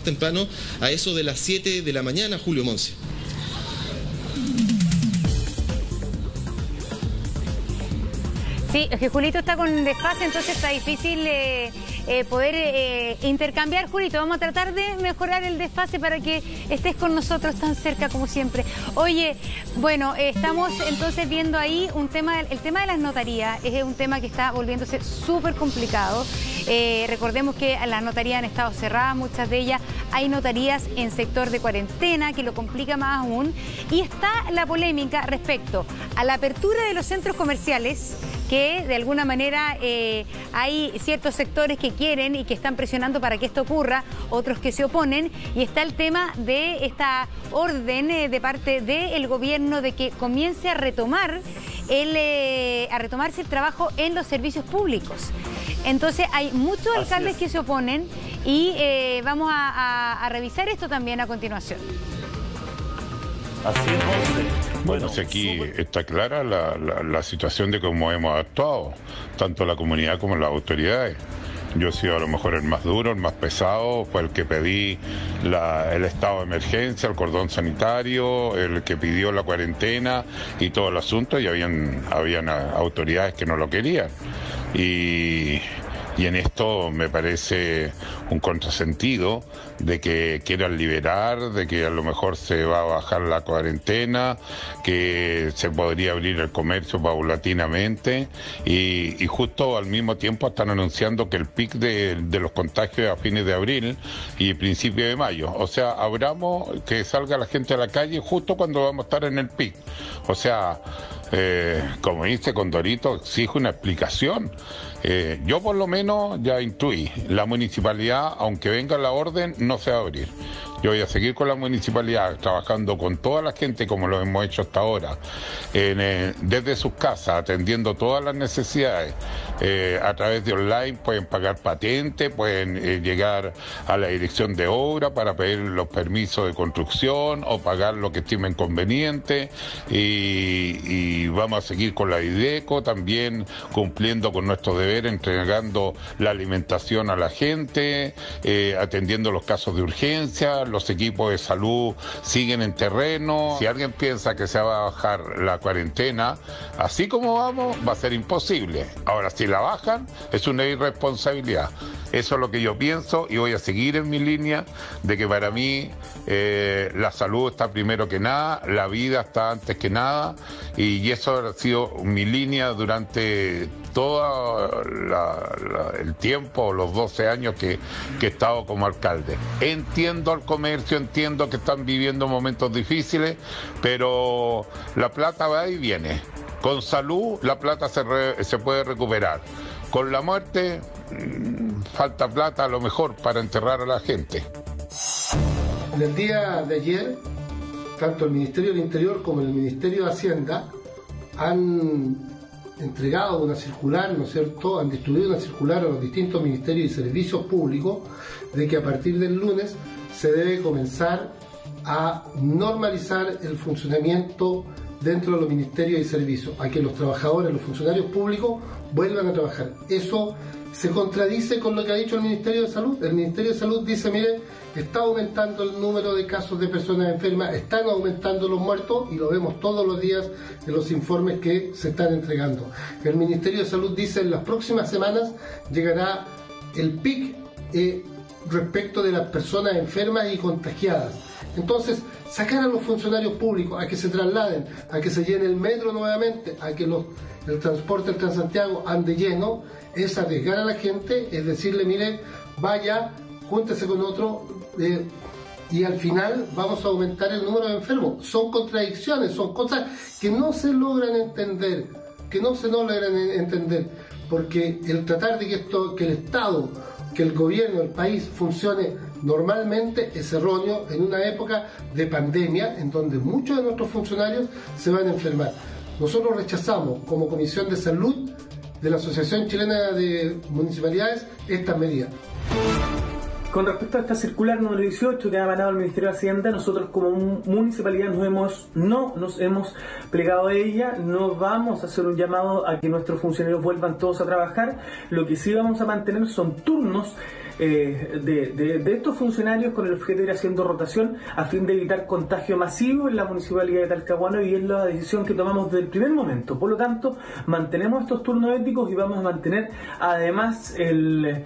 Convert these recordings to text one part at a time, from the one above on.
temprano, a eso de las 7 de la mañana, Julio Monse. Sí, es que Julito está con desfase, entonces está difícil poder intercambiar. Julito, vamos a tratar de mejorar el desfase para que estés con nosotros tan cerca como siempre. Oye, bueno, estamos entonces viendo ahí un tema, el tema de las notarías es un tema que está volviéndose súper complicado. Recordemos que las notarías han estado cerradas, muchas de ellas. Hay notarías en sector de cuarentena, que lo complica más aún. Y está la polémica respecto a la apertura de los centros comerciales, que de alguna manera hay ciertos sectores que quieren y que están presionando para que esto ocurra, otros que se oponen, y está el tema de esta orden de parte del gobierno de que comience a retomarse el trabajo en los servicios públicos. Entonces hay muchos alcaldes que se oponen y vamos a revisar esto también a continuación. Así es. Bueno, si aquí está clara la situación de cómo hemos actuado, tanto la comunidad como las autoridades. Yo he sido a lo mejor el más duro, el más pesado, fue el que pedí el estado de emergencia, el cordón sanitario, el que pidió la cuarentena y todo el asunto, y habían autoridades que no lo querían. Y en esto me parece un contrasentido de que quieran liberar, de que a lo mejor se va a bajar la cuarentena, que se podría abrir el comercio paulatinamente y justo al mismo tiempo están anunciando que el pic de los contagios es a fines de abril y principios de mayo. O sea, abramos que salga la gente a la calle justo cuando vamos a estar en el pic. O sea, como dice Condorito, exige una explicación. Yo por lo menos ya intuí, la municipalidad, aunque venga la orden, no se va a abrir. Yo voy a seguir con la municipalidad, trabajando con toda la gente como lo hemos hecho hasta ahora, desde sus casas, atendiendo todas las necesidades. A través de online pueden pagar patentes, pueden llegar a la dirección de obra para pedir los permisos de construcción o pagar lo que estimen conveniente. Y vamos a seguir con la IDECO también, cumpliendo con nuestros deberes, entregando la alimentación a la gente, atendiendo los casos de urgencia. Los equipos de salud siguen en terreno. Si alguien piensa que se va a bajar la cuarentena, así como vamos, va a ser imposible. Ahora, si la bajan, es una irresponsabilidad. Eso es lo que yo pienso y voy a seguir en mi línea de que para mí la salud está primero que nada, la vida está antes que nada, y eso ha sido mi línea durante todo el tiempo, los 12 años que he estado como alcalde. Entiendo al comercio, entiendo que están viviendo momentos difíciles, pero la plata va y viene. Con salud la plata se puede recuperar. Con la muerte falta plata a lo mejor para enterrar a la gente. En el día de ayer, tanto el Ministerio del Interior como el Ministerio de Hacienda han entregado una circular, ¿no es cierto?, han distribuido una circular a los distintos ministerios y servicios públicos de que a partir del lunes se debe comenzar a normalizar el funcionamiento dentro de los ministerios y servicios, a que los trabajadores, los funcionarios públicos vuelvan a trabajar. Eso se contradice con lo que ha dicho el Ministerio de Salud. El Ministerio de Salud dice, mire, está aumentando el número de casos de personas enfermas, están aumentando los muertos y lo vemos todos los días en los informes que se están entregando. El Ministerio de Salud dice, en las próximas semanas llegará el pic respecto de las personas enfermas y contagiadas. Entonces, sacar a los funcionarios públicos a que se trasladen, a que se llene el metro nuevamente, a que el transporte del Transantiago ande lleno, es arriesgar a la gente, es decirle, mire, vaya, júntese con otro, y al final vamos a aumentar el número de enfermos. Son contradicciones, son cosas que no se logran entender, porque el tratar de que el Estado, que el gobierno, el país funcione normalmente es erróneo en una época de pandemia en donde muchos de nuestros funcionarios se van a enfermar. Nosotros rechazamos como Comisión de Salud de la Asociación Chilena de Municipalidades estas medidas. Con respecto a esta circular número 18 que ha emanado el Ministerio de Hacienda, nosotros como municipalidad no nos hemos plegado a ella, no vamos a hacer un llamado a que nuestros funcionarios vuelvan todos a trabajar. Lo que sí vamos a mantener son turnos de estos funcionarios con el objeto de ir haciendo rotación a fin de evitar contagio masivo en la municipalidad de Talcahuano, y es la decisión que tomamos desde el primer momento. Por lo tanto, mantenemos estos turnos éticos y vamos a mantener además el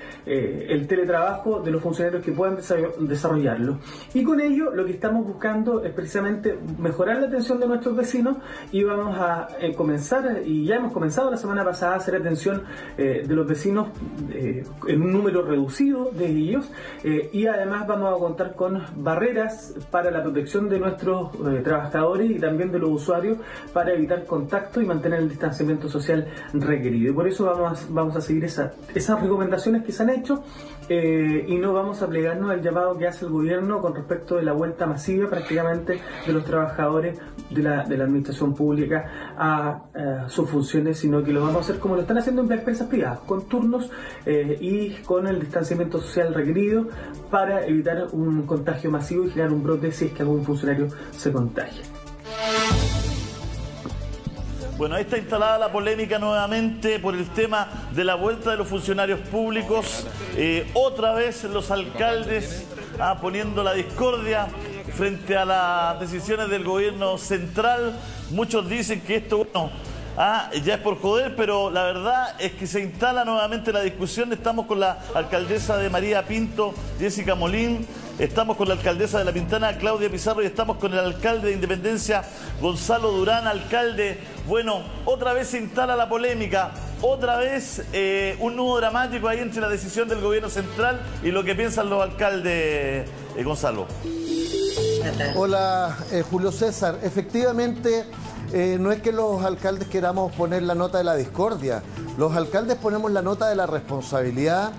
teletrabajo de los funcionarios que puedan desarrollarlo. Y con ello lo que estamos buscando es precisamente mejorar la atención de nuestros vecinos, y vamos a comenzar, y ya hemos comenzado la semana pasada, a hacer atención de los vecinos en un número reducido de ellos, y además vamos a contar con barreras para la protección de nuestros trabajadores y también de los usuarios para evitar contacto y mantener el distanciamiento social requerido. Y por eso vamos a seguir esas recomendaciones que se han hecho, y no vamos a plegarnos al llamado que hace el gobierno con respecto de la vuelta masiva prácticamente de los trabajadores de la administración pública a sus funciones, sino que lo vamos a hacer como lo están haciendo en empresas privadas, con turnos y con el distanciamiento social requerido para evitar un contagio masivo y generar un brote si es que algún funcionario se contagia. Bueno, ahí está instalada la polémica nuevamente por el tema de la vuelta de los funcionarios públicos. Otra vez los alcaldes poniendo la discordia frente a las decisiones del gobierno central. Muchos dicen que esto, bueno, ya es por joder, pero la verdad es que se instala nuevamente la discusión. Estamos con la alcaldesa de María Pinto, Jessica Molín. Estamos con la alcaldesa de La Pintana, Claudia Pizarro, y estamos con el alcalde de Independencia, Gonzalo Durán. Alcalde, bueno, otra vez se instala la polémica, otra vez un nudo dramático ahí entre la decisión del gobierno central y lo que piensan los alcaldes, Gonzalo. Hola, Julio César. Efectivamente, no es que los alcaldes queramos poner la nota de la discordia. Los alcaldes ponemos la nota de la responsabilidad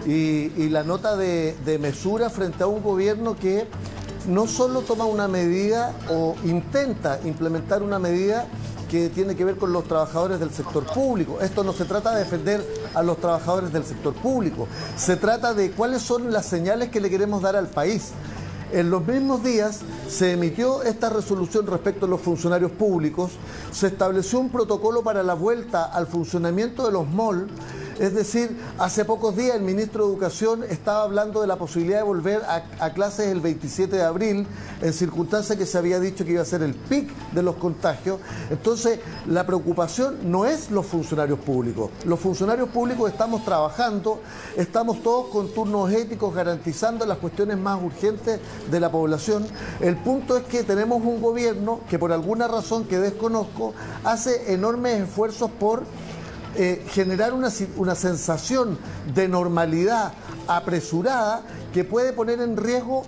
y la nota de mesura frente a un gobierno que no solo toma una medida o intenta implementar una medida que tiene que ver con los trabajadores del sector público. Esto no se trata de defender a los trabajadores del sector público, se trata de cuáles son las señales que le queremos dar al país. En los mismos días se emitió esta resolución respecto a los funcionarios públicos, se estableció un protocolo para la vuelta al funcionamiento de los malls. Es decir, hace pocos días el ministro de Educación estaba hablando de la posibilidad de volver a clases el 27 de abril, en circunstancias que se había dicho que iba a ser el pic de los contagios. Entonces, la preocupación no es los funcionarios públicos. Los funcionarios públicos estamos trabajando, estamos todos con turnos éticos garantizando las cuestiones más urgentes de la población. El punto es que tenemos un gobierno que, por alguna razón que desconozco, hace enormes esfuerzos por generar una sensación de normalidad apresurada que puede poner en riesgo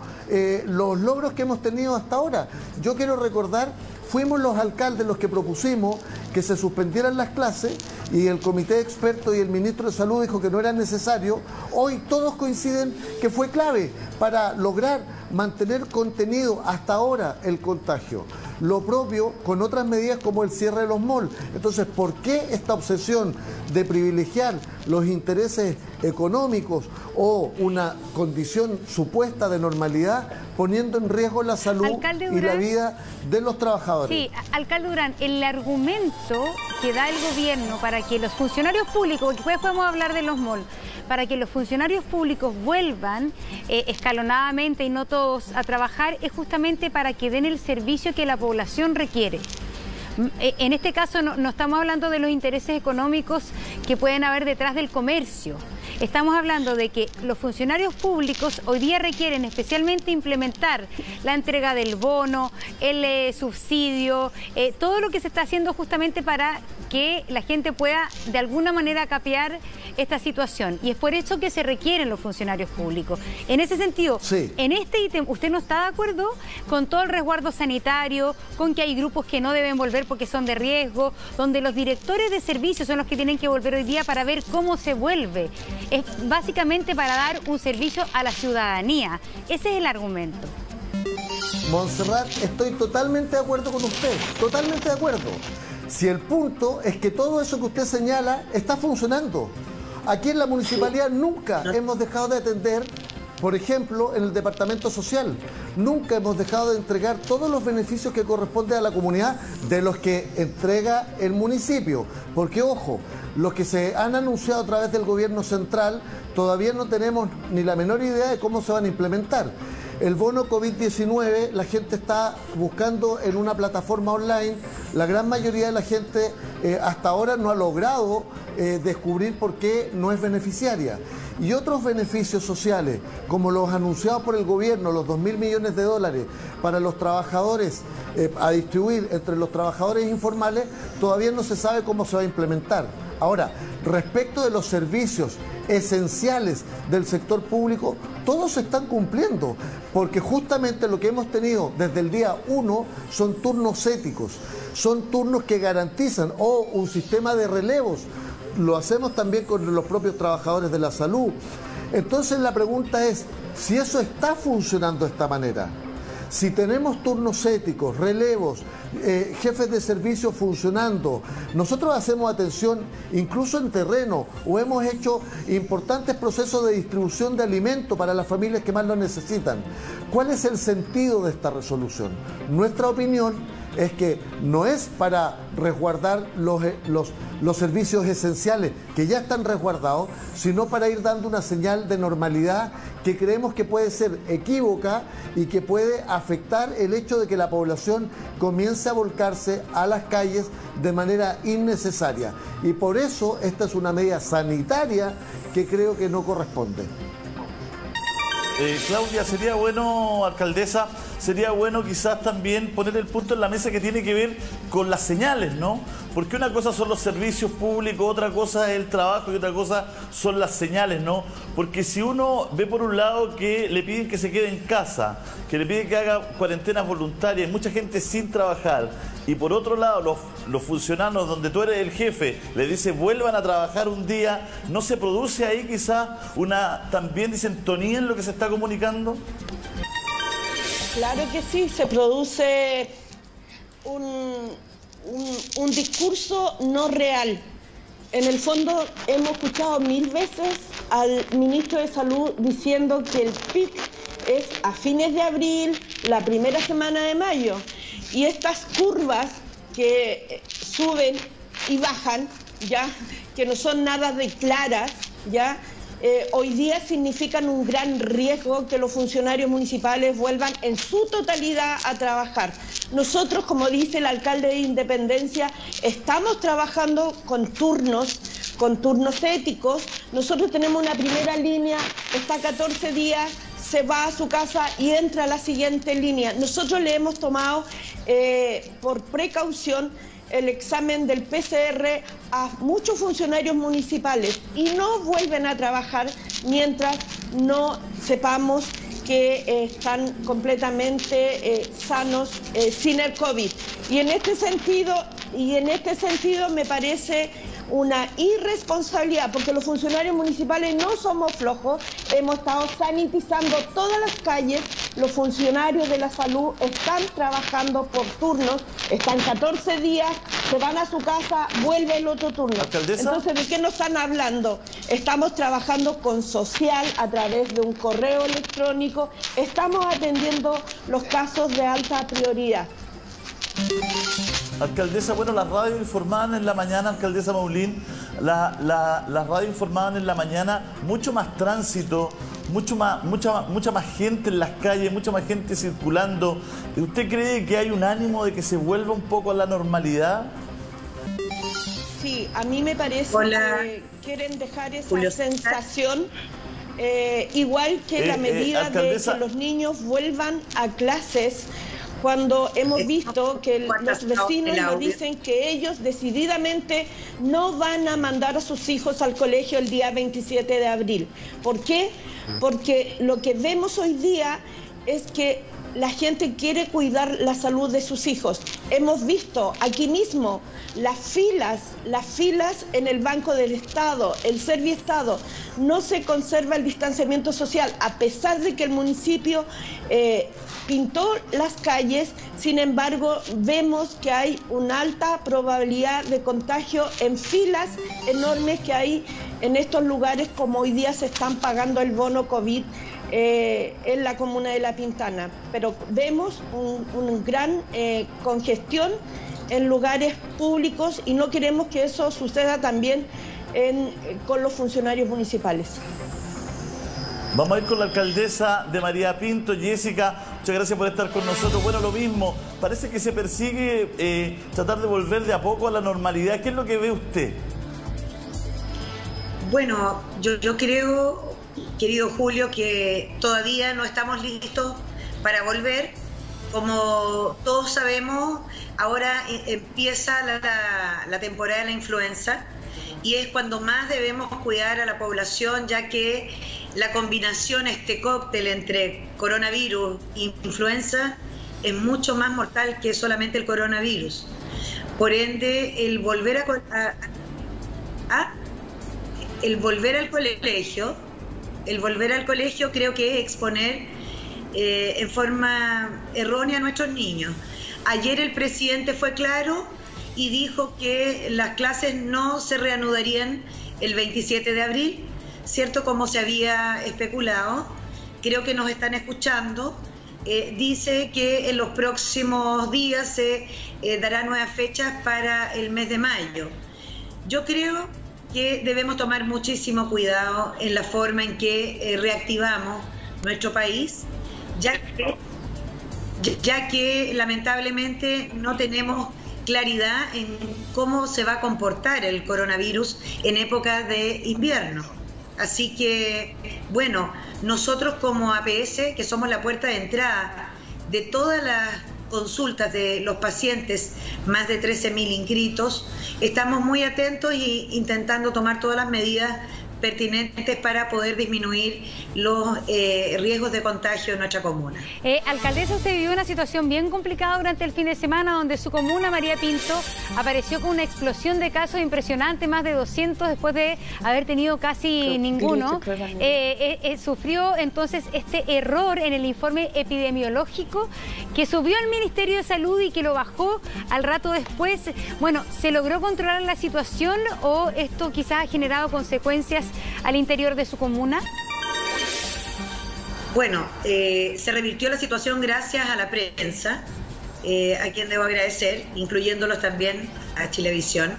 los logros que hemos tenido hasta ahora. Yo quiero recordar, fuimos los alcaldes los que propusimos que se suspendieran las clases y el comité de expertos y el ministro de Salud dijo que no era necesario. Hoy todos coinciden que fue clave para lograr mantener contenido hasta ahora el contagio. Lo propio con otras medidas como el cierre de los malls. Entonces, ¿por qué esta obsesión de privilegiar los intereses económicos o una condición supuesta de normalidad poniendo en riesgo la salud y la vida de los trabajadores? Sí, alcalde Durán, el argumento que da el gobierno para que los funcionarios públicos, porque después podemos hablar de los malls, para que los funcionarios públicos vuelvan escalonadamente y no todos a trabajar, es justamente para que den el servicio que la población requiere. En este caso no estamos hablando de los intereses económicos que pueden haber detrás del comercio. Estamos hablando de que los funcionarios públicos hoy día requieren especialmente implementar la entrega del bono, el subsidio, todo lo que se está haciendo justamente para que la gente pueda de alguna manera capear esta situación. Y es por eso que se requieren los funcionarios públicos. En ese sentido, sí. En este ítem, ¿usted no está de acuerdo con todo el resguardo sanitario, con que hay grupos que no deben volver porque son de riesgo, donde los directores de servicios son los que tienen que volver hoy día para ver cómo se vuelve? Es básicamente para dar un servicio a la ciudadanía. Ese es el argumento. Montserrat, estoy totalmente de acuerdo con usted, totalmente de acuerdo. Si el punto es que todo eso que usted señala está funcionando. Aquí en la municipalidad nunca hemos dejado de atender, por ejemplo, en el departamento social. Nunca hemos dejado de entregar todos los beneficios que corresponden a la comunidad de los que entrega el municipio. Porque, ojo, los que se han anunciado a través del gobierno central, todavía no tenemos ni la menor idea de cómo se van a implementar. El bono COVID-19, la gente está buscando en una plataforma online. La gran mayoría de la gente hasta ahora no ha logrado descubrir por qué no es beneficiaria. Y otros beneficios sociales, como los anunciados por el gobierno, los 2.000 millones de dólares para los trabajadores, a distribuir entre los trabajadores informales, todavía no se sabe cómo se va a implementar. Ahora, respecto de los servicios esenciales del sector público, todos se están cumpliendo, porque justamente lo que hemos tenido desde el día 1 son turnos éticos, son turnos que garantizan, o un sistema de relevos. Lo hacemos también con los propios trabajadores de la salud. Entonces la pregunta es, si eso está funcionando de esta manera, si tenemos turnos éticos, relevos, jefes de servicio funcionando, nosotros hacemos atención incluso en terreno, o hemos hecho importantes procesos de distribución de alimentos para las familias que más lo necesitan. ¿Cuál es el sentido de esta resolución? Nuestra opinión es que no es para resguardar los servicios esenciales que ya están resguardados, sino para ir dando una señal de normalidad que creemos que puede ser equívoca y que puede afectar el hecho de que la población comience a volcarse a las calles de manera innecesaria. Y por eso esta es una medida sanitaria que creo que no corresponde. Claudia, sería bueno, alcaldesa, sería bueno quizás también poner el punto en la mesa que tiene que ver con las señales, ¿no? Porque una cosa son los servicios públicos, otra cosa es el trabajo y otra cosa son las señales, ¿no? Porque si uno ve por un lado que le piden que se quede en casa, que le piden que haga cuarentenas voluntarias, hay mucha gente sin trabajar, y por otro lado los funcionarios donde tú eres el jefe le dice vuelvan a trabajar un día, ¿no se produce ahí quizás una también disentonía en lo que se está comunicando? Claro que sí, se produce un discurso no real. En el fondo hemos escuchado 1000 veces al ministro de Salud diciendo que el pic es a fines de abril, la primera semana de mayo. Y estas curvas que suben y bajan, ya, que no son nada de claras, ya, hoy día significan un gran riesgo que los funcionarios municipales vuelvan en su totalidad a trabajar. Nosotros, como dice el alcalde de Independencia, estamos trabajando con turnos éticos. Nosotros tenemos una primera línea, está 14 días, se va a su casa y entra a la siguiente línea. Nosotros le hemos tomado por precaución el examen del PCR a muchos funcionarios municipales y no vuelven a trabajar mientras no sepamos que están completamente sanos sin el COVID. Y en este sentido me parece una irresponsabilidad, porque los funcionarios municipales no somos flojos, hemos estado sanitizando todas las calles, los funcionarios de la salud están trabajando por turnos, están 14 días, se van a su casa, vuelve el otro turno. ¿Alcaldesa? Entonces, ¿de qué nos están hablando? Estamos trabajando con social a través de un correo electrónico, estamos atendiendo los casos de alta prioridad. Alcaldesa, bueno, las radios informaban en la mañana, alcaldesa Maulín, las radios informaban en la mañana mucho más tránsito, mucha más gente en las calles, mucha más gente circulando. ¿Usted cree que hay un ánimo de que se vuelva un poco a la normalidad? Sí, a mí me parece que quieren dejar esa sensación, igual que la medida de que los niños vuelvan a clases, cuando hemos visto que los vecinos nos dicen que ellos decididamente no van a mandar a sus hijos al colegio el día 27 de abril. ¿Por qué? Porque lo que vemos hoy día es que la gente quiere cuidar la salud de sus hijos. Hemos visto aquí mismo las filas en el Banco del Estado, el Serviestado. No se conserva el distanciamiento social, a pesar de que el municipio pintó las calles. Sin embargo, vemos que hay una alta probabilidad de contagio en filas enormes que hay en estos lugares, como hoy día se están pagando el bono COVID en la comuna de La Pintana. Pero vemos un gran congestión en lugares públicos y no queremos que eso suceda también con los funcionarios municipales. Vamos a ir con la alcaldesa de María Pinto. Jessica, muchas gracias por estar con nosotros. Bueno, lo mismo, parece que se persigue tratar de volver de a poco a la normalidad. ¿Qué es lo que ve usted? Bueno, yo creo, querido Julio, que todavía no estamos listos para volver. Como todos sabemos, ahora empieza la temporada de la influenza y es cuando más debemos cuidar a la población, ya que la combinación, este cóctel entre coronavirus e influenza es mucho más mortal que solamente el coronavirus. Por ende, el volver al colegio creo que es exponer en forma errónea a nuestros niños. Ayer el presidente fue claro y dijo que las clases no se reanudarían el 27 de abril, ¿cierto? Como se había especulado. Creo que nos están escuchando. Dice que en los próximos días se dará nuevas fechas para el mes de mayo. Yo creo que debemos tomar muchísimo cuidado en la forma en que reactivamos nuestro país, ya que lamentablemente no tenemos claridad en cómo se va a comportar el coronavirus en época de invierno. Así que, bueno, nosotros como APS, que somos la puerta de entrada de todas las consultas de los pacientes, más de 13.000 inscritos, estamos muy atentos e intentando tomar todas las medidas pertinentes para poder disminuir los riesgos de contagio en nuestra comuna. Alcaldesa, usted vivió una situación bien complicada durante el fin de semana, donde su comuna, María Pinto, apareció con una explosión de casos impresionante, más de 200 después de haber tenido casi ninguno. Sufrió entonces este error en el informe epidemiológico que subió al Ministerio de Salud y que lo bajó al rato después. Bueno, ¿se logró controlar la situación o esto quizás ha generado consecuencias al interior de su comuna? Bueno, se revirtió la situación gracias a la prensa, a quien debo agradecer, incluyéndolos también a Chilevisión.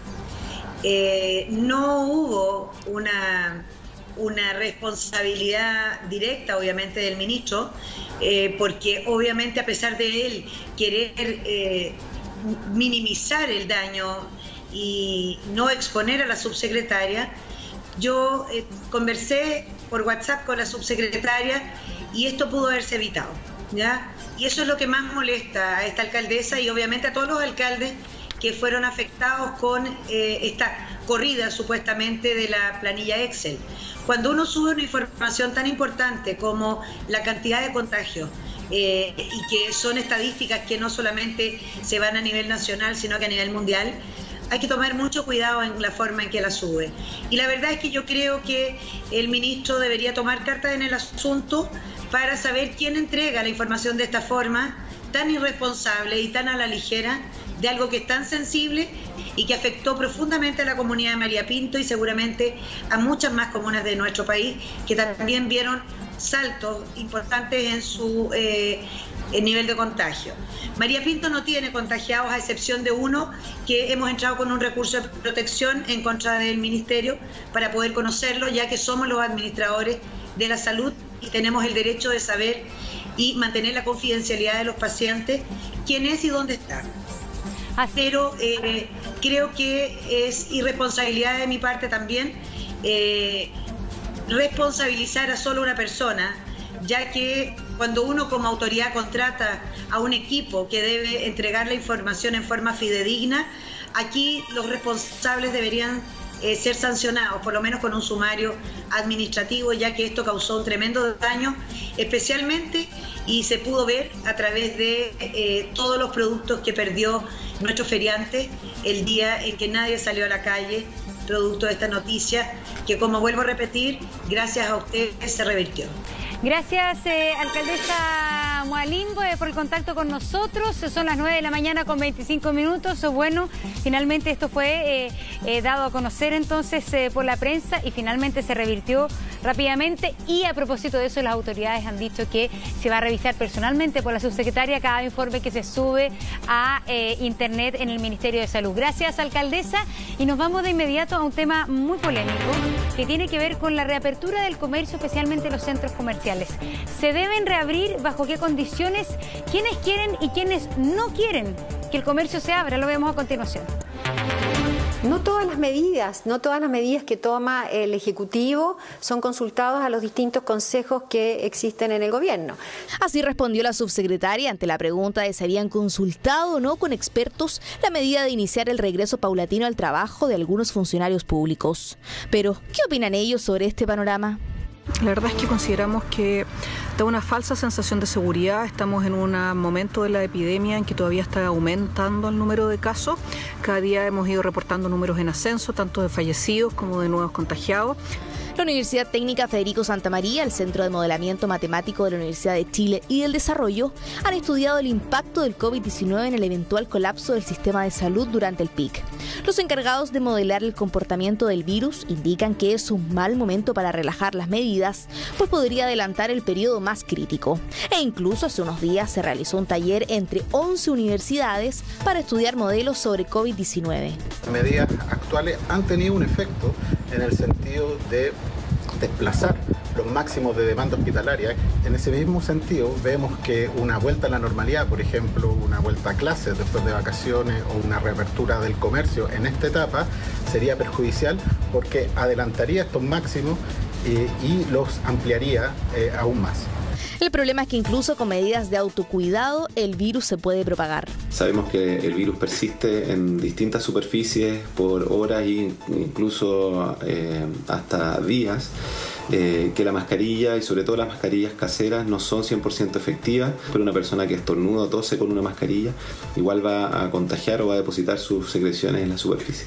No hubo una responsabilidad directa, obviamente, del ministro, porque obviamente a pesar de él querer minimizar el daño y no exponer a la subsecretaria, yo conversé por WhatsApp con la subsecretaria y esto pudo haberse evitado, ¿ya? Y eso es lo que más molesta a esta alcaldesa y obviamente a todos los alcaldes que fueron afectados con esta corrida supuestamente de la planilla Excel. Cuando uno sube una información tan importante como la cantidad de contagios y que son estadísticas que no solamente se van a nivel nacional sino que a nivel mundial, hay que tomar mucho cuidado en la forma en que la sube. Y la verdad es que yo creo que el ministro debería tomar cartas en el asunto para saber quién entrega la información de esta forma tan irresponsable y tan a la ligera de algo que es tan sensible y que afectó profundamente a la comunidad de María Pinto y seguramente a muchas más comunas de nuestro país que también vieron saltos importantes en su nivel de contagio. María Pinto no tiene contagiados a excepción de uno que hemos entrado con un recurso de protección en contra del ministerio para poder conocerlo, ya que somos los administradores de la salud y tenemos el derecho de saber y mantener la confidencialidad de los pacientes, quién es y dónde está. Pero creo que es irresponsabilidad de mi parte también responsabilizar a solo una persona, ya que cuando uno como autoridad contrata a un equipo que debe entregar la información en forma fidedigna, aquí los responsables deberían ser sancionados, por lo menos con un sumario administrativo, ya que esto causó un tremendo daño, especialmente, y se pudo ver a través de todos los productos que perdió nuestro feriante el día en que nadie salió a la calle, producto de esta noticia, que como vuelvo a repetir, gracias a usted se revirtió. Gracias, alcaldesa Moa Moalim por el contacto con nosotros. Son las 9 de la mañana con 25 minutos. Bueno, finalmente esto fue dado a conocer entonces por la prensa y finalmente se revirtió rápidamente. Y a propósito de eso, las autoridades han dicho que se va a revisar personalmente por la subsecretaria cada informe que se sube a internet en el Ministerio de Salud. Gracias, alcaldesa. Y nos vamos de inmediato a un tema muy polémico que tiene que ver con la reapertura del comercio, especialmente los centros comerciales. ¿Se deben reabrir? ¿Bajo qué condiciones? ¿Quiénes quieren y quiénes no quieren que el comercio se abra? Lo vemos a continuación. No todas las medidas que toma el Ejecutivo son consultadas a los distintos consejos que existen en el gobierno. Así respondió la subsecretaria ante la pregunta de si habían consultado o no con expertos la medida de iniciar el regreso paulatino al trabajo de algunos funcionarios públicos. Pero, ¿qué opinan ellos sobre este panorama? La verdad es que consideramos que da una falsa sensación de seguridad. Estamos en un momento de la epidemia en que todavía está aumentando el número de casos. Cada día hemos ido reportando números en ascenso, tanto de fallecidos como de nuevos contagiados. La Universidad Técnica Federico Santa María, el Centro de Modelamiento Matemático de la Universidad de Chile y del Desarrollo han estudiado el impacto del COVID-19 en el eventual colapso del sistema de salud durante el pic. Los encargados de modelar el comportamiento del virus indican que es un mal momento para relajar las medidas, pues podría adelantar el periodo más crítico. E incluso hace unos días se realizó un taller entre 11 universidades para estudiar modelos sobre COVID-19. Las medidas actuales han tenido un efecto en el sentido de desplazar los máximos de demanda hospitalaria. En ese mismo sentido, vemos que una vuelta a la normalidad, por ejemplo, una vuelta a clases después de vacaciones o una reapertura del comercio en esta etapa sería perjudicial porque adelantaría estos máximos y los ampliaría aún más. El problema es que incluso con medidas de autocuidado el virus se puede propagar. Sabemos que el virus persiste en distintas superficies por horas e incluso hasta días. Que la mascarilla y sobre todo las mascarillas caseras no son 100% efectivas, pero una persona que estornuda o tose con una mascarilla igual va a contagiar o va a depositar sus secreciones en la superficie.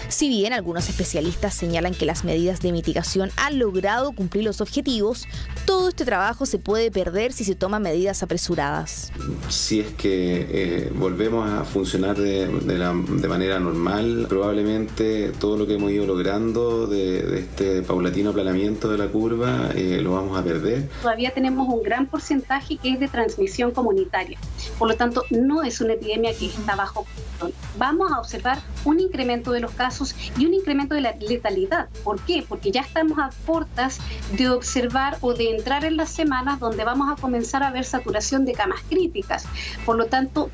Si bien algunos especialistas señalan que las medidas de mitigación han logrado cumplir los objetivos, todo este trabajo se puede perder si se toman medidas apresuradas. Si es que volvemos a funcionar de manera normal, probablemente todo lo que hemos ido logrando de este paulatino aplanamiento de la curva lo vamos a perder. Todavía tenemos un gran porcentaje que es de transmisión comunitaria. Por lo tanto, no es una epidemia que está bajo control. Vamos a observar un incremento de los casos y un incremento de la letalidad. ¿Por qué? Porque ya estamos a puertas de observar o de entrar en las semanas donde vamos a comenzar a ver saturación de camas críticas. Por lo tanto,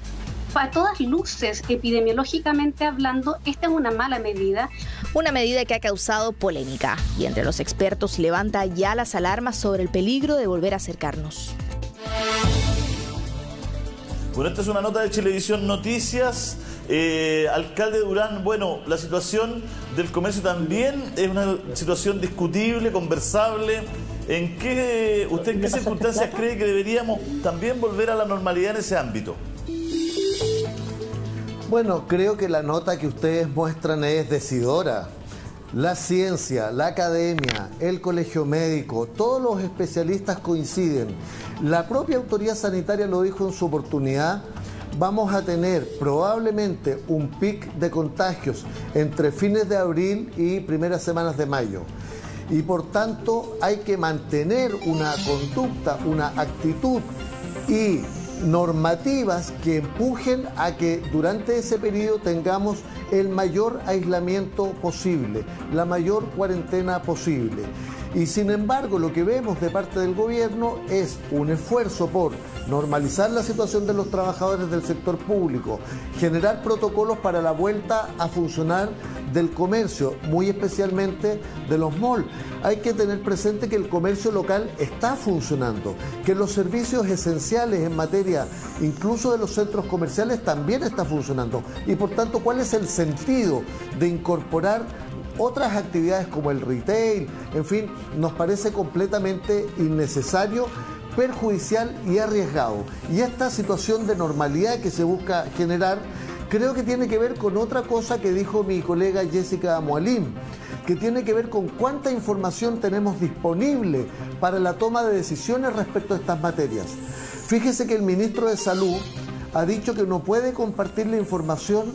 a todas luces, epidemiológicamente hablando, esta es una mala medida. Una medida que ha causado polémica y entre los expertos levanta ya las alarmas sobre el peligro de volver a acercarnos. Bueno, esta es una nota de Chilevisión Noticias. Alcalde Durán, bueno, la situación del comercio también es una situación discutible, conversable. ¿Usted en qué circunstancias cree que deberíamos también volver a la normalidad en ese ámbito? Bueno, creo que la nota que ustedes muestran es decidora. La ciencia, la academia, el colegio médico, todos los especialistas coinciden. La propia autoridad sanitaria lo dijo en su oportunidad. Vamos a tener probablemente un pic de contagios entre fines de abril y primeras semanas de mayo. Y por tanto hay que mantener una conducta, una actitud y normativas que empujen a que durante ese periodo tengamos el mayor aislamiento posible, la mayor cuarentena posible. Y sin embargo, lo que vemos de parte del gobierno es un esfuerzo por normalizar la situación de los trabajadores del sector público, generar protocolos para la vuelta a funcionar del comercio, muy especialmente de los malls. Hay que tener presente que el comercio local está funcionando, que los servicios esenciales en materia incluso de los centros comerciales también está funcionando. Y por tanto, ¿cuál es el sentido de incorporar otras actividades como el retail? En fin, nos parece completamente innecesario, perjudicial y arriesgado. Y esta situación de normalidad que se busca generar creo que tiene que ver con otra cosa que dijo mi colega Jessica Moalim, que tiene que ver con cuánta información tenemos disponible para la toma de decisiones respecto a estas materias. Fíjese que el ministro de Salud ha dicho que no puede compartir la información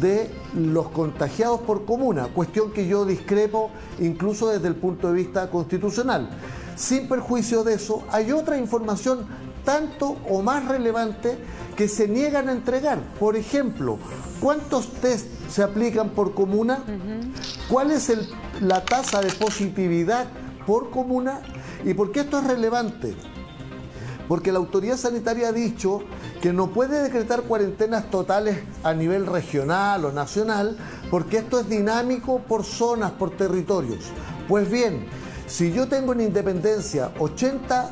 de los contagiados por comuna, cuestión que yo discrepo incluso desde el punto de vista constitucional. Sin perjuicio de eso, hay otra información tanto o más relevante que se niegan a entregar. Por ejemplo, ¿cuántos test se aplican por comuna? ¿Cuál es la tasa de positividad por comuna? ¿Y por qué esto es relevante? Porque la autoridad sanitaria ha dicho que no puede decretar cuarentenas totales a nivel regional o nacional, porque esto es dinámico por zonas, por territorios. Pues bien, si yo tengo en Independencia 80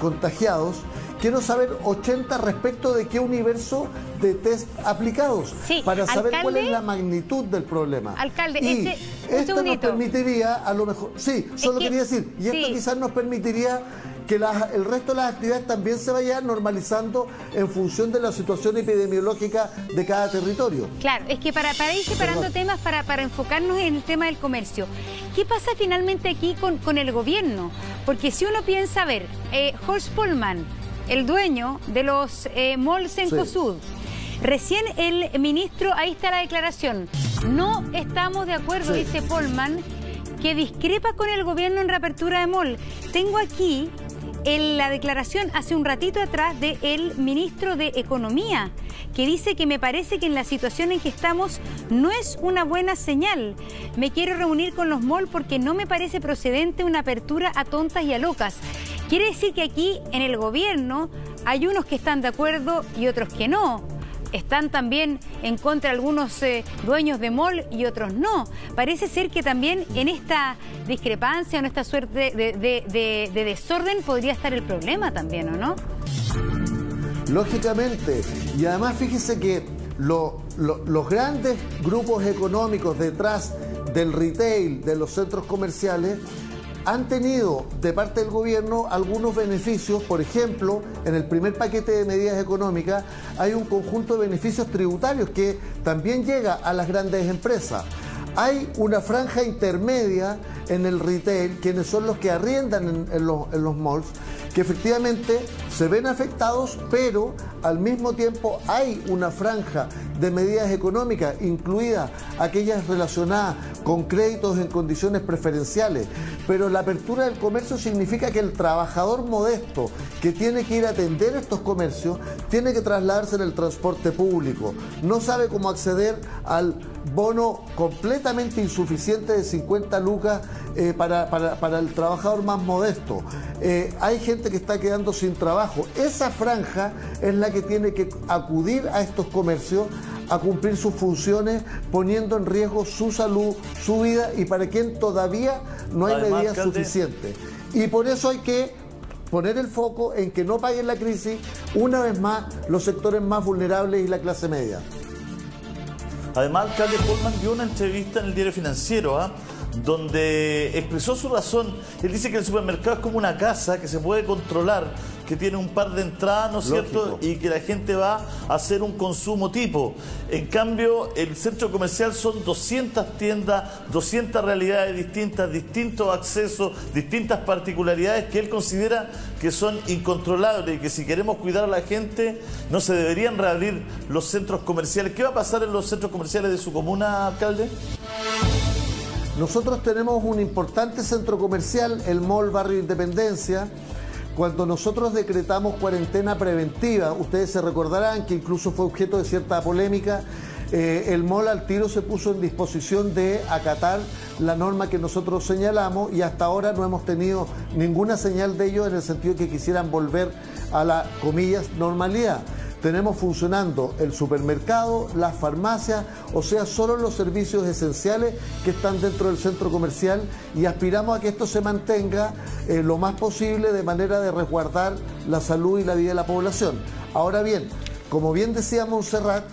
contagiados, quiero saber 80 respecto de qué universo de test aplicados, para saber cuál es la magnitud del problema. Alcalde, y esto nos permitiría, a lo mejor, quería decir, y esto quizás nos permitiría que el resto de las actividades también se vaya normalizando en función de la situación epidemiológica de cada territorio. Claro, es que para ir separando temas, para enfocarnos en el tema del comercio, ¿qué pasa finalmente aquí con el gobierno? Porque si uno piensa, a ver, Horst Pollmann, el dueño de los malls en Cosud, recién el ministro, ahí está la declaración, no estamos de acuerdo, dice Pollmann, que discrepa con el gobierno en reapertura de mall. Tengo aquí la declaración hace un ratito atrás del ministro de Economía, que dice que me parece que en la situación en que estamos no es una buena señal. Me quiero reunir con los malls porque no me parece procedente una apertura a tontas y a locas. Quiere decir que aquí en el gobierno hay unos que están de acuerdo y otros que no. Están también en contra algunos dueños de mall y otros no. Parece ser que también en esta discrepancia, en esta suerte de desorden podría estar el problema también, ¿o no? Lógicamente. Y además fíjese que los grandes grupos económicos detrás del retail, de los centros comerciales, han tenido de parte del gobierno algunos beneficios. Por ejemplo, en el primer paquete de medidas económicas hay un conjunto de beneficios tributarios que también llega a las grandes empresas. Hay una franja intermedia en el retail, quienes son los que arriendan en los malls, que efectivamente se ven afectados, pero al mismo tiempo hay una franja de medidas económicas, incluidas aquellas relacionadas con créditos en condiciones preferenciales. Pero la apertura del comercio significa que el trabajador modesto que tiene que ir a atender estos comercios tiene que trasladarse en el transporte público, no sabe cómo acceder al bono completamente insuficiente de 50 lucas para el trabajador más modesto. Hay gente que está quedando sin trabajo. Esa franja es la que tiene que acudir a estos comercios a cumplir sus funciones, poniendo en riesgo su salud, su vida, y para quien todavía no hay medidas suficientes. Y por eso hay que poner el foco en que no paguen la crisis, una vez más, los sectores más vulnerables y la clase media. Además, el alcalde Pollmann dio una entrevista en el Diario Financiero, donde expresó su razón. Él dice que el supermercado es como una casa que se puede controlar, que tiene un par de entradas, ¿no es cierto? Y que la gente va a hacer un consumo tipo. En cambio, el centro comercial son 200 tiendas, 200 realidades distintas, distintos accesos, distintas particularidades que él considera que son incontrolables y que si queremos cuidar a la gente no se deberían reabrir los centros comerciales. ¿Qué va a pasar en los centros comerciales de su comuna, alcalde? Nosotros tenemos un importante centro comercial, el Mall Barrio Independencia. Cuando nosotros decretamos cuarentena preventiva, ustedes se recordarán que incluso fue objeto de cierta polémica, el mall al tiro se puso en disposición de acatar la norma que nosotros señalamos, y hasta ahora no hemos tenido ninguna señal de ello en el sentido de que quisieran volver a la, comillas, normalidad. Tenemos funcionando el supermercado, las farmacias, o sea, solo los servicios esenciales que están dentro del centro comercial, y aspiramos a que esto se mantenga lo más posible de manera de resguardar la salud y la vida de la población. Ahora bien, como bien decía Montserrat,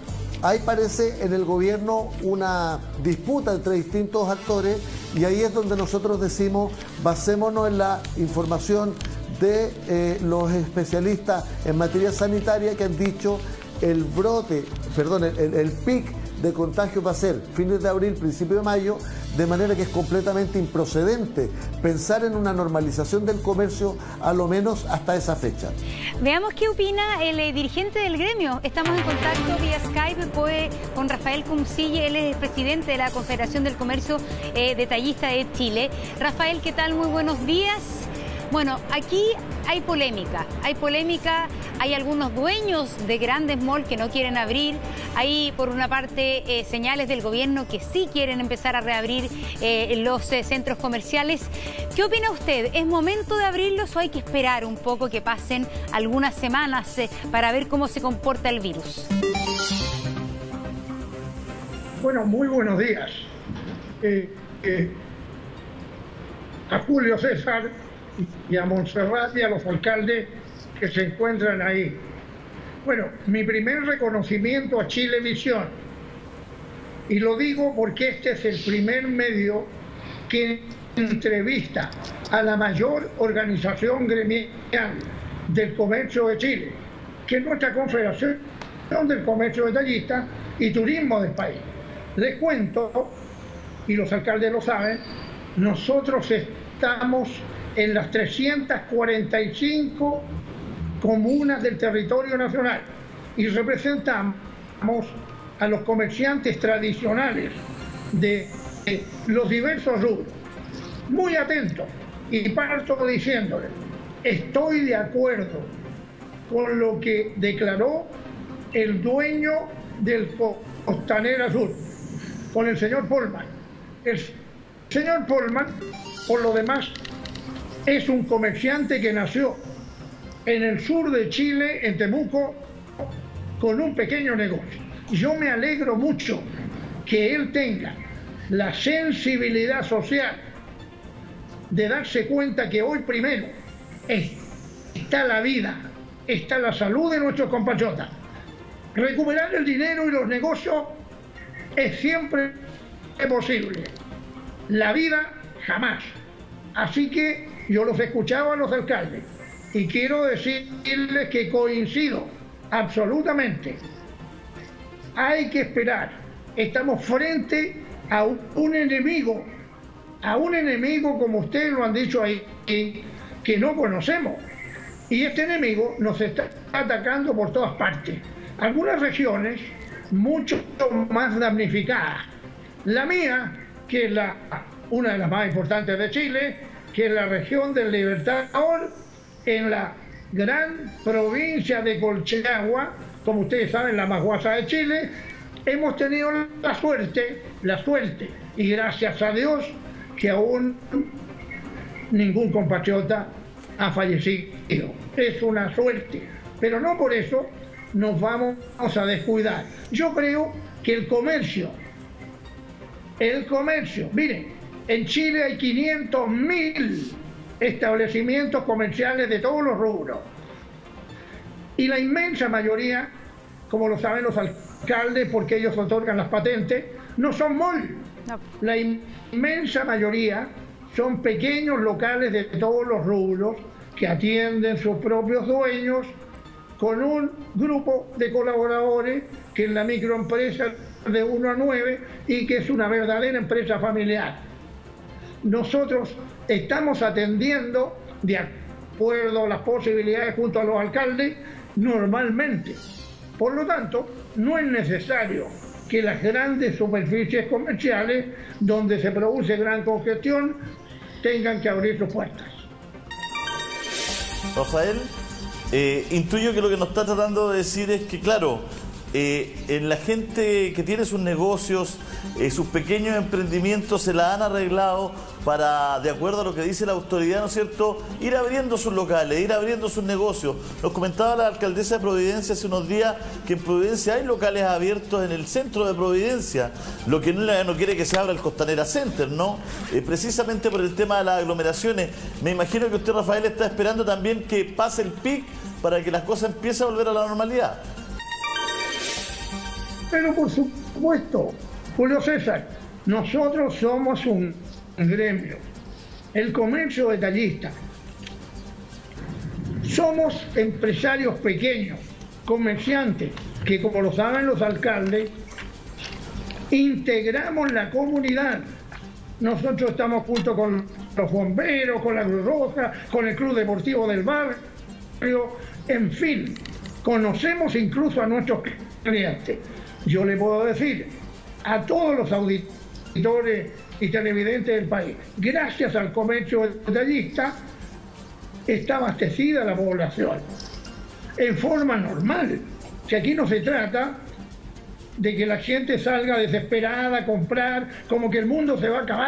ahí parece en el gobierno una disputa entre distintos actores, y ahí es donde nosotros decimos, basémonos en la información de los especialistas en materia sanitaria, que han dicho el pic de contagios va a ser fines de abril, principio de mayo, de manera que es completamente improcedente pensar en una normalización del comercio, a lo menos hasta esa fecha. Veamos qué opina el dirigente del gremio. Estamos en contacto vía Skype con Rafael Cumcille, él es el presidente de la Confederación del Comercio Detallista de Chile. Rafael, ¿qué tal? Muy buenos días. Bueno, aquí hay polémica, hay algunos dueños de grandes malls que no quieren abrir, hay por una parte señales del gobierno que sí quieren empezar a reabrir los centros comerciales. ¿Qué opina usted? ¿Es momento de abrirlos o hay que esperar un poco que pasen algunas semanas para ver cómo se comporta el virus? Bueno, muy buenos días. A Julio César y a Montserrat y a los alcaldes que se encuentran ahí. Bueno, mi primer reconocimiento a Chilevisión, y lo digo porque este es el primer medio que entrevista a la mayor organización gremial del comercio de Chile, que es nuestra Confederación del Comercio Detallista y Turismo del país. Les cuento, y los alcaldes lo saben, nosotros estamos en las 345 comunas del territorio nacional y representamos a los comerciantes tradicionales de los diversos rubros. Muy atentos, y parto diciéndoles, estoy de acuerdo con lo que declaró el dueño del Costanera Sur, con el señor Polman. El señor Polman, por lo demás, es un comerciante que nació en el sur de Chile, en Temuco, con un pequeño negocio. Yo me alegro mucho que él tenga la sensibilidad social de darse cuenta que hoy primero está la vida, está la salud de nuestros compatriotas. Recuperar el dinero y los negocios es siempre posible. La vida, jamás. Así que yo los escuchaba a los alcaldes y quiero decirles que coincido absolutamente. Hay que esperar. Estamos frente a un enemigo, como ustedes lo han dicho ahí, que no conocemos. Y este enemigo nos está atacando por todas partes. Algunas regiones mucho más damnificadas. La mía, que es una de las más importantes de Chile, que es la región del Libertador, en la gran provincia de Colchagua, como ustedes saben, la más guasa de Chile, hemos tenido la suerte, y gracias a Dios, que aún ningún compatriota ha fallecido. Es una suerte, pero no por eso nos vamos a descuidar. Yo creo que el comercio, miren, en Chile hay 500.000 establecimientos comerciales de todos los rubros. Y la inmensa mayoría, como lo saben los alcaldes, porque ellos otorgan las patentes, no son malls. No. La inmensa mayoría son pequeños locales de todos los rubros que atienden sus propios dueños con un grupo de colaboradores que es la microempresa de 1 a 9 y que es una verdadera empresa familiar. Nosotros estamos atendiendo, de acuerdo a las posibilidades junto a los alcaldes, normalmente. Por lo tanto, no es necesario que las grandes superficies comerciales, donde se produce gran congestión, tengan que abrir sus puertas. Rafael, intuyo que lo que nos está tratando de decir es que, claro, en la gente que tiene sus negocios, sus pequeños emprendimientos se la han arreglado para, de acuerdo a lo que dice la autoridad, ¿no es cierto?, ir abriendo sus locales, ir abriendo sus negocios. Nos comentaba la alcaldesa de Providencia hace unos días que en Providencia hay locales abiertos en el centro de Providencia, lo que no quiere que se abra el Costanera Center, ¿no? Precisamente por el tema de las aglomeraciones. Me imagino que usted, Rafael, está esperando también que pase el pic para que las cosas empiecen a volver a la normalidad. Pero por supuesto, Julio César, nosotros somos un gremio, el comercio detallista. Somos empresarios pequeños, comerciantes, que como lo saben los alcaldes, integramos la comunidad nosotros estamos junto con los bomberos, con la Cruz Roja, con el Club Deportivo del Barrio, en fin, conocemos incluso a nuestros clientes. Yo le puedo decir a todos los auditores y televidentes del país, gracias al comercio detallista, está abastecida la población en forma normal. Si aquí no se trata de que la gente salga desesperada a comprar, como que el mundo se va a acabar.